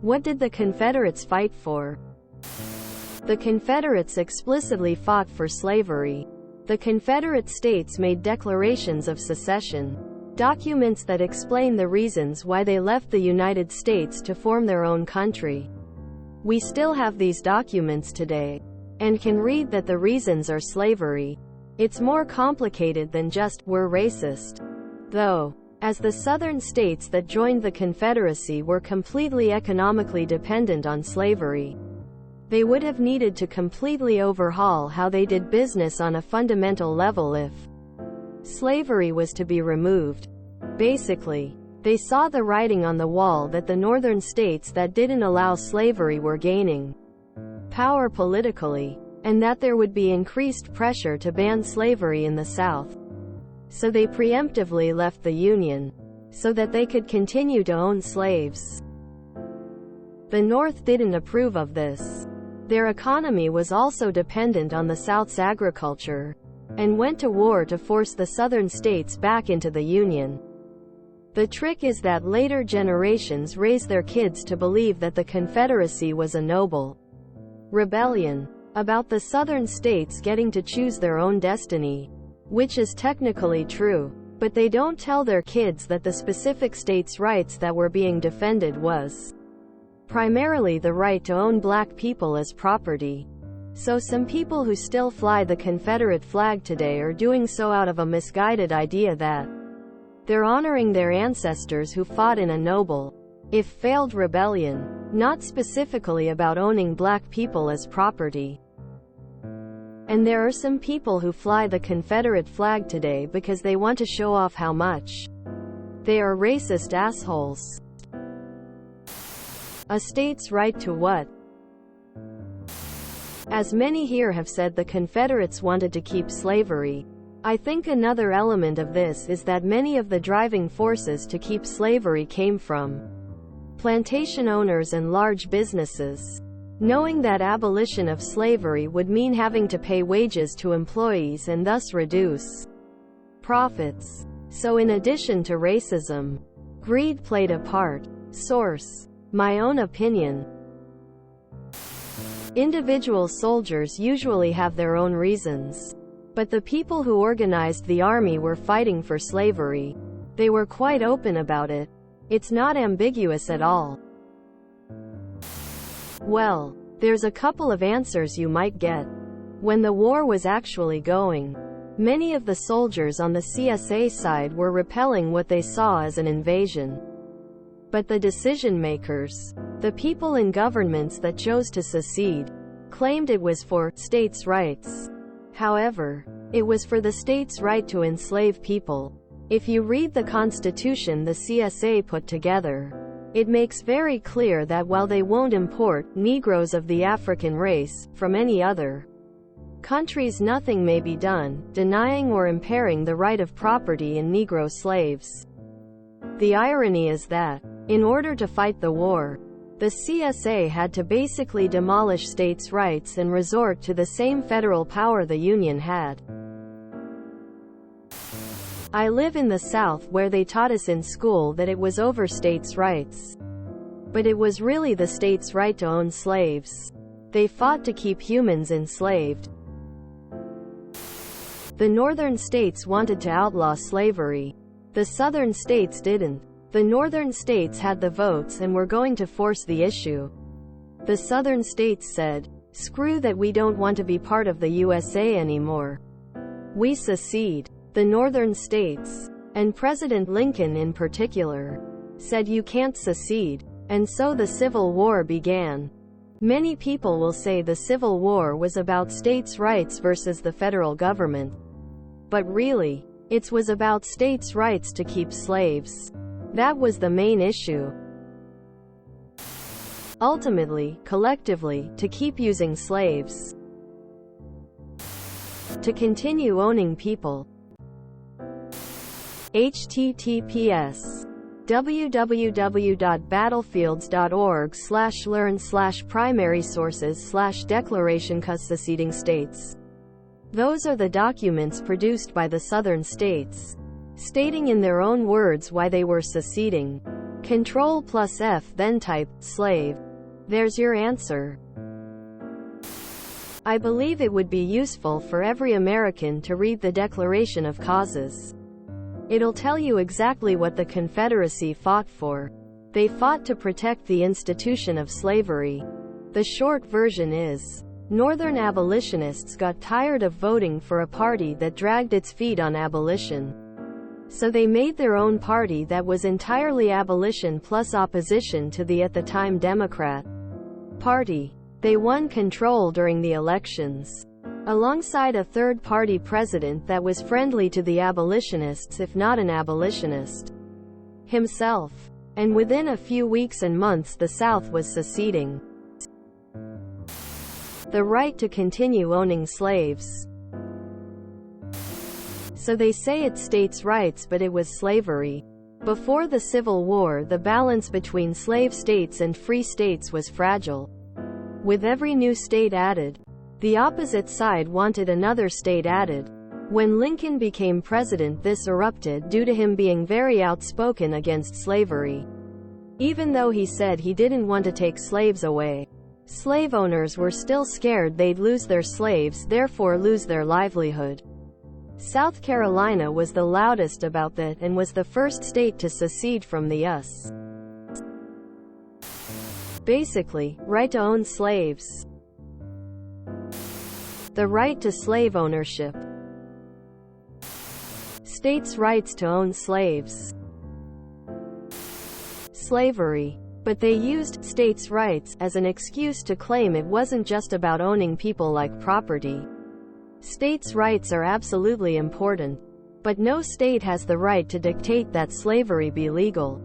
What did the Confederates fight for? The Confederates explicitly fought for slavery. The Confederate States made declarations of secession, documents that explain the reasons why they left the United States to form their own country. We still have these documents today, and can read that the reasons are slavery. It's more complicated than just, "we're racist." Though, as the Southern states that joined the Confederacy were completely economically dependent on slavery, they would have needed to completely overhaul how they did business on a fundamental level if slavery was to be removed. Basically, they saw the writing on the wall that the northern states that didn't allow slavery were gaining power politically, and that there would be increased pressure to ban slavery in the South. So they preemptively left the Union, so that they could continue to own slaves. The North didn't approve of this. Their economy was also dependent on the South's agriculture, and went to war to force the Southern states back into the Union. The trick is that later generations raised their kids to believe that the Confederacy was a noble rebellion about the Southern states getting to choose their own destiny, which is technically true, but they don't tell their kids that the specific states' rights that were being defended was primarily the right to own black people as property. So some people who still fly the Confederate flag today are doing so out of a misguided idea that they're honoring their ancestors who fought in a noble, if failed rebellion, not specifically about owning black people as property. And there are some people who fly the Confederate flag today because they want to show off how much they are racist assholes. A state's right to what? As many here have said, the Confederates wanted to keep slavery. I think another element of this is that many of the driving forces to keep slavery came from plantation owners and large businesses, knowing that abolition of slavery would mean having to pay wages to employees and thus reduce profits. So in addition to racism, greed played a part. Source: my own opinion. Individual soldiers usually have their own reasons, but the people who organized the army were fighting for slavery. They were quite open about it. It's not ambiguous at all. Well, there's a couple of answers you might get. When the war was actually going, many of the soldiers on the CSA side were repelling what they saw as an invasion. But the decision makers, the people in governments that chose to secede, claimed it was for states' rights. However, it was for the states' right to enslave people. If you read the Constitution the CSA put together, it makes very clear that while they won't import Negroes of the African race from any other countries, nothing may be done denying or impairing the right of property in Negro slaves. The irony is that, in order to fight the war, the CSA had to basically demolish states' rights and resort to the same federal power the Union had. I live in the South, where they taught us in school that it was over states' rights. But it was really the states' right to own slaves. They fought to keep humans enslaved. The northern states wanted to outlaw slavery. The southern states didn't. The northern states had the votes and were going to force the issue. The southern states said, "Screw that, we don't want to be part of the USA anymore. We secede." The northern states, and President Lincoln in particular, said you can't secede. And so the Civil War began. Many people will say the Civil War was about states' rights versus the federal government. But really, it was about states' rights to keep slaves. That was the main issue. Ultimately, collectively, to keep using slaves. To continue owning people. https://www.battlefields.org/learn/primary sources/declaration cuz seceding states. Those are the documents produced by the southern states, stating in their own words why they were seceding. Control plus F, then type slave. There's your answer. I believe it would be useful for every American to read the Declaration of Causes. It'll tell you exactly what the Confederacy fought for. They fought to protect the institution of slavery. The short version is, Northern abolitionists got tired of voting for a party that dragged its feet on abolition. So they made their own party that was entirely abolition plus opposition to the at the time Democrat Party. They won control during the elections, alongside a third-party president that was friendly to the abolitionists if not an abolitionist himself. And within a few weeks and months the South was seceding. The right to continue owning slaves. So they say it's states' rights, but it was slavery. Before the Civil War, the balance between slave states and free states was fragile. With every new state added, the opposite side wanted another state added. When Lincoln became president, this erupted due to him being very outspoken against slavery. Even though he said he didn't want to take slaves away, slave owners were still scared they'd lose their slaves, therefore lose their livelihood. South Carolina was the loudest about that and was the first state to secede from the U.S. Basically, right to own slaves. The right to slave ownership. States' rights to own slaves. Slavery. But they used states' rights as an excuse to claim it wasn't just about owning people like property. States' rights are absolutely important, but no state has the right to dictate that slavery be legal.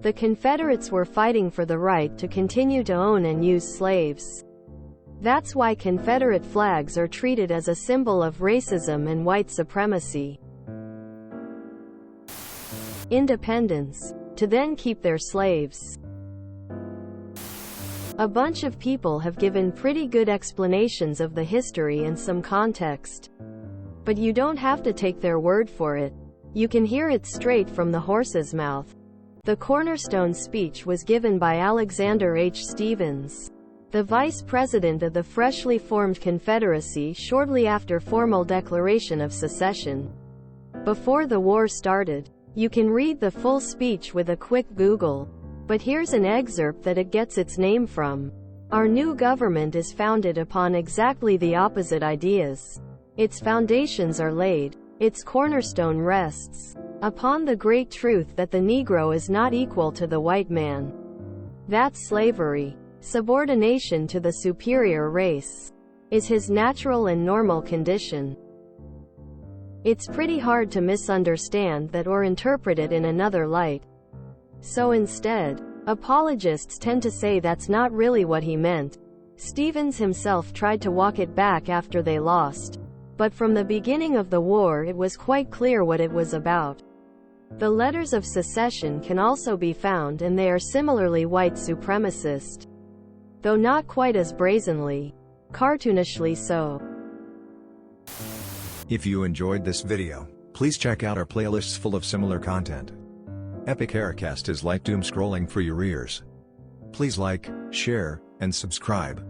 The Confederates were fighting for the right to continue to own and use slaves. That's why Confederate flags are treated as a symbol of racism and white supremacy. Independence. To then keep their slaves. A bunch of people have given pretty good explanations of the history and some context. But you don't have to take their word for it. You can hear it straight from the horse's mouth. The cornerstone speech was given by Alexander H. Stephens, the vice president of the freshly formed Confederacy, shortly after formal declaration of secession. Before the war started. You can read the full speech with a quick Google. But here's an excerpt that it gets its name from. Our new government is founded upon exactly the opposite ideas. Its foundations are laid. Its cornerstone rests upon the great truth that the Negro is not equal to the white man. That's slavery. Subordination to the superior race is his natural and normal condition. It's pretty hard to misunderstand that or interpret it in another light. So instead, apologists tend to say that's not really what he meant. Stephens himself tried to walk it back after they lost. But from the beginning of the war it was quite clear what it was about. The letters of secession can also be found, and they are similarly white supremacist. Though not quite as brazenly, cartoonishly so. If you enjoyed this video, please check out our playlists full of similar content. Epic Aircast is like doom scrolling for your ears. Please like, share, and subscribe.